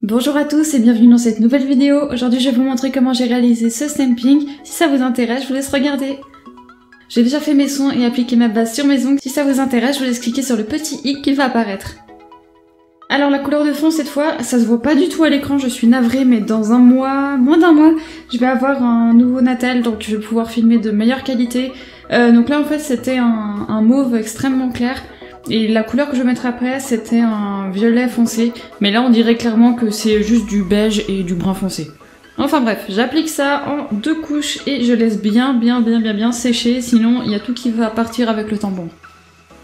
Bonjour à tous et bienvenue dans cette nouvelle vidéo. Aujourd'hui je vais vous montrer comment j'ai réalisé ce stamping. Si ça vous intéresse, je vous laisse regarder. J'ai déjà fait mes soins et appliqué ma base sur mes ongles. Si ça vous intéresse, je vous laisse cliquer sur le petit i qui va apparaître. Alors la couleur de fond cette fois, ça se voit pas du tout à l'écran, je suis navrée, mais dans un mois, moins d'un mois, je vais avoir un nouveau natal, donc je vais pouvoir filmer de meilleure qualité. Donc là en fait c'était un mauve extrêmement clair. Et la couleur que je mettrai après, c'était un violet foncé. Mais là, on dirait clairement que c'est juste du beige et du brun foncé. Enfin bref, j'applique ça en 2 couches et je laisse bien sécher. Sinon, il y a tout qui va partir avec le tampon.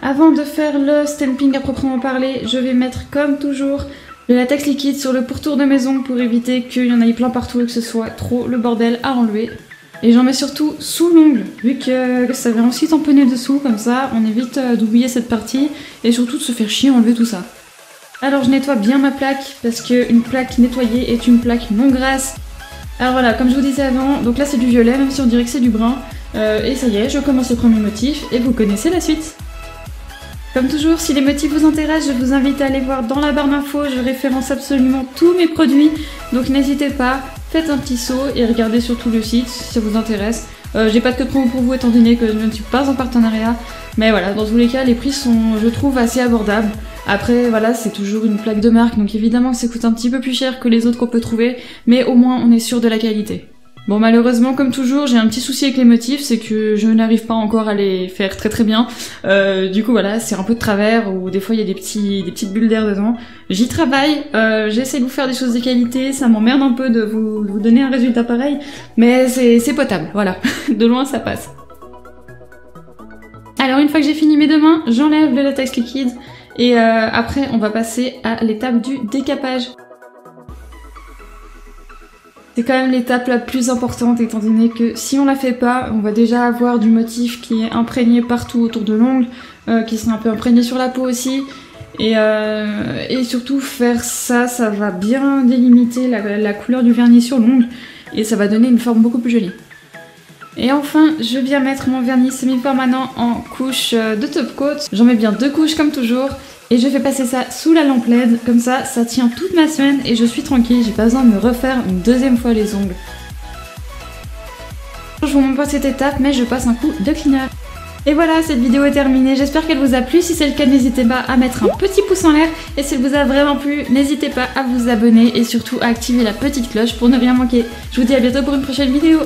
Avant de faire le stamping à proprement parler, je vais mettre comme toujours le latex liquide sur le pourtour de mes ongles pour éviter qu'il y en ait plein partout et que ce soit trop le bordel à enlever. Et j'en mets surtout sous l'ongle, vu que ça vient aussi tamponner dessous, comme ça on évite d'oublier cette partie et surtout de se faire chier à enlever tout ça. Alors je nettoie bien ma plaque, parce qu'une plaque nettoyée est une plaque non grasse. Alors voilà, comme je vous disais avant, donc là c'est du violet, même si on dirait que c'est du brun. Et ça y est, je commence le premier motif et vous connaissez la suite. Comme toujours, si les motifs vous intéressent, je vous invite à aller voir dans la barre d'infos, je référence absolument tous mes produits, donc n'hésitez pas. Faites un petit saut et regardez surtout le site si ça vous intéresse. J'ai pas de code promo pour vous étant donné que je ne suis pas en partenariat. Mais voilà, dans tous les cas, les prix sont, je trouve, assez abordables. Après, voilà, c'est toujours une plaque de marque, donc évidemment que ça coûte un petit peu plus cher que les autres qu'on peut trouver, mais au moins on est sûr de la qualité. Bon, malheureusement, comme toujours, j'ai un petit souci avec les motifs, c'est que je n'arrive pas encore à les faire très bien. Du coup, voilà, c'est un peu de travers, ou des fois il y a des petites bulles d'air dedans. J'y travaille, j'essaie de vous faire des choses de qualité, ça m'emmerde un peu de vous donner un résultat pareil, mais c'est potable, voilà. De loin, ça passe. Alors, une fois que j'ai fini mes deux mains, j'enlève le latex liquide, et après, on va passer à l'étape du décapage. C'est quand même l'étape la plus importante étant donné que si on la fait pas, on va déjà avoir du motif qui est imprégné partout autour de l'ongle, qui sera un peu imprégné sur la peau aussi. Et surtout faire ça, ça va bien délimiter la couleur du vernis sur l'ongle et ça va donner une forme beaucoup plus jolie. Et enfin, je viens mettre mon vernis semi-permanent en couche de top coat. J'en mets bien 2 couches comme toujours. Et je fais passer ça sous la lampe LED, comme ça tient toute ma semaine et je suis tranquille, j'ai pas besoin de me refaire une deuxième fois les ongles. Je vous montre pas cette étape, mais je passe un coup de cleaner. Et voilà, cette vidéo est terminée, j'espère qu'elle vous a plu, si c'est le cas n'hésitez pas à mettre un petit pouce en l'air, et si elle vous a vraiment plu, n'hésitez pas à vous abonner et surtout à activer la petite cloche pour ne rien manquer. Je vous dis à bientôt pour une prochaine vidéo.